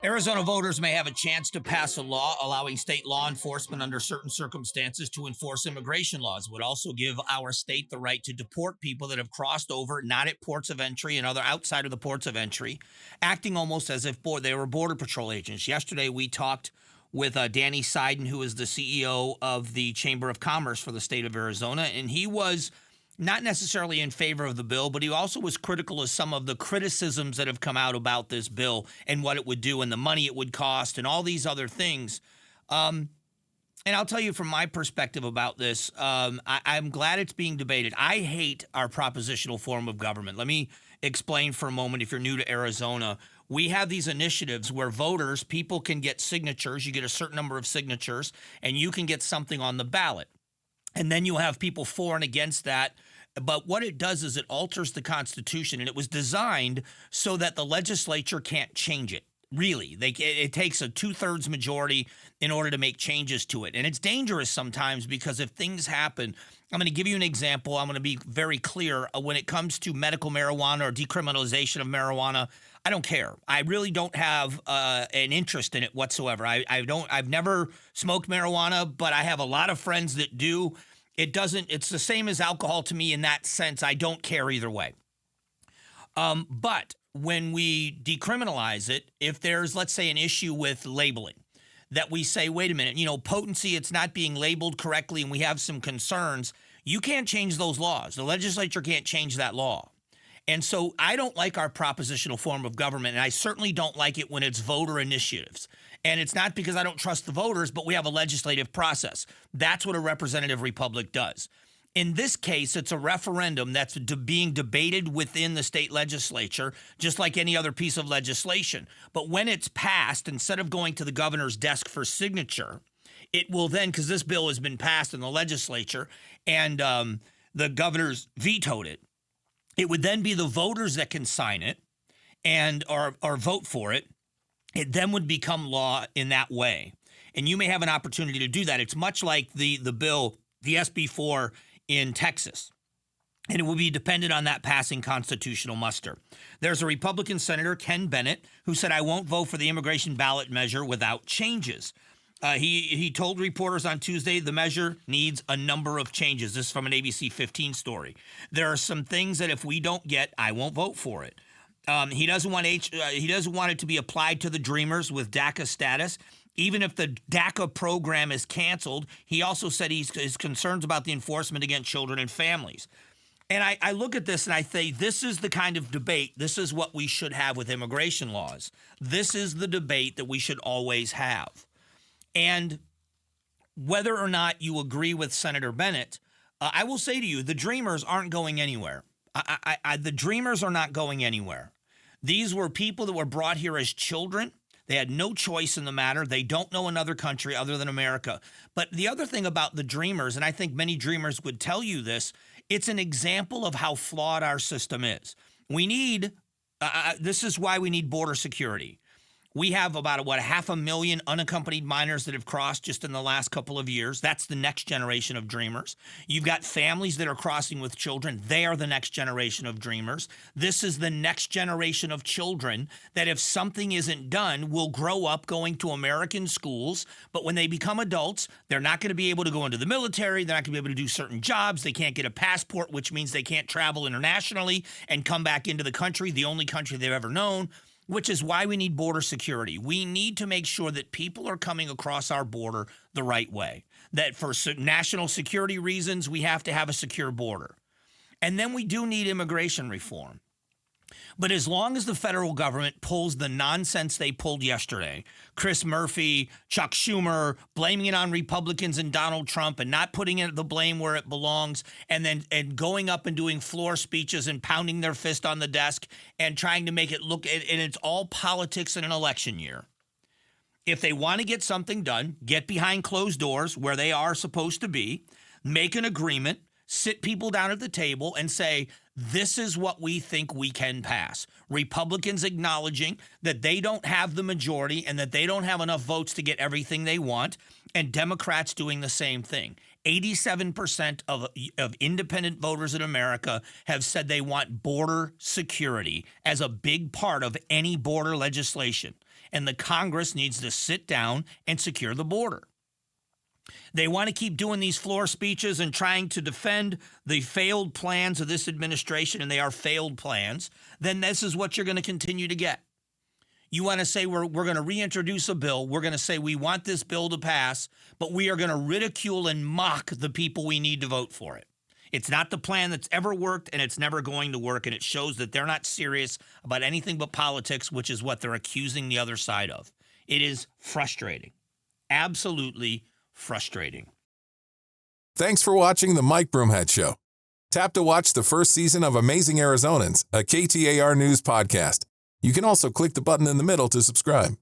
Arizona voters may have a chance to pass a law allowing state law enforcement under certain circumstances to enforce immigration laws. It would also give our state the right to deport people that have crossed over, not at ports of entry and other outside of the ports of entry, acting almost as if they were Border Patrol agents. Yesterday, we talked with Danny Seiden, who is the CEO of the Chamber of Commerce for the state of Arizona, and he was not necessarily in favor of the bill, but he also was critical of some of the criticisms that have come out about this bill and what it would do and the money it would cost and all these other things. And I'll tell you from my perspective about this, I'm glad it's being debated. I hate our propositional form of government. Let me explain for a moment if you're new to Arizona. We have these initiatives where voters, people can get signatures. You get a certain number of signatures, and you can get something on the ballot. And then you have people for and against that. But what it does is it alters the Constitution, and it was designed so that the legislature can't change it. Really, it takes a 2/3 majority in order to make changes to it. And it's dangerous sometimes because if things happen, I'm going to give you an example. I'm going to be very clear. When it comes to medical marijuana or decriminalization of marijuana, I don't care. I really don't have an interest in it whatsoever. I've never smoked marijuana, but I have a lot of friends that do. It's the same as alcohol to me in that sense. I don't care either way. But when we decriminalize it, if there's, let's say, an issue with labeling, that we say, wait a minute, potency, it's not being labeled correctly and we have some concerns, you can't change those laws. The legislature can't change that law. And so I don't like our propositional form of government, and I certainly don't like it when it's voter initiatives. And it's not because I don't trust the voters, but we have a legislative process. That's what a representative republic does. In this case, it's a referendum that's being debated within the state legislature, just like any other piece of legislation. But when it's passed, instead of going to the governor's desk for signature, it will then, because this bill has been passed in the legislature and the governor's vetoed it, it would then be the voters that can sign it and or vote for it. It then would become law in that way. And you may have an opportunity to do that. It's much like the bill, the SB4 in Texas. And it will be dependent on that passing constitutional muster. There's a Republican Senator, Ken Bennett, who said, I won't vote for the immigration ballot measure without changes. He told reporters on Tuesday the measure needs a number of changes. This is from an ABC 15 story. There are some things that if we don't get, I won't vote for it. He doesn't want it to be applied to the Dreamers with DACA status. Even if the DACA program is canceled, he also said his concerns about the enforcement against children and families. And I look at this and I say, this is the kind of debate, this is what we should have with immigration laws. This is the debate that we should always have. And whether or not you agree with Senator Bennett, I will say to you, the Dreamers aren't going anywhere. The Dreamers are not going anywhere. These were people that were brought here as children. They had no choice in the matter. They don't know another country other than America. But the other thing about the Dreamers, and I think many Dreamers would tell you this, it's an example of how flawed our system is. We need, this is why we need border security. We have about, 500,000 unaccompanied minors that have crossed just in the last couple of years. That's the next generation of Dreamers. You've got families that are crossing with children. They are the next generation of Dreamers. This is the next generation of children that if something isn't done, will grow up going to American schools. But when they become adults, they're not going to be able to go into the military. They're not going to be able to do certain jobs. They can't get a passport, which means they can't travel internationally and come back into the country, the only country they've ever known. Which is why we need border security. We need to make sure that people are coming across our border the right way. That for national security reasons, we have to have a secure border. And then we do need immigration reform. But as long as the federal government pulls the nonsense they pulled yesterday, Chris Murphy, Chuck Schumer, blaming it on Republicans and Donald Trump and not putting the blame where it belongs, and going up and doing floor speeches and pounding their fist on the desk and trying to make it look, and it's all politics in an election year. If they want to get something done, get behind closed doors where they are supposed to be, make an agreement, sit people down at the table and say, this is what we think we can pass. Republicans acknowledging that they don't have the majority and that they don't have enough votes to get everything they want, and Democrats doing the same thing. 87% of independent voters in America have said they want border security as a big part of any border legislation. and the Congress needs to sit down and secure the border. They want to keep doing these floor speeches and trying to defend the failed plans of this administration, and they are failed plans. Then this is what you're going to continue to get. You want to say we're going to reintroduce a bill. We're going to say we want this bill to pass, but we are going to ridicule and mock the people we need to vote for it. It's not the plan that's ever worked, and it's never going to work, and it shows that they're not serious about anything but politics, which is what they're accusing the other side of. It is frustrating. Absolutely frustrating. Thanks for watching The Mike Broomhead Show. Tap to watch the first season of Amazing Arizonans, a KTAR News podcast. You can also click the button in the middle to subscribe.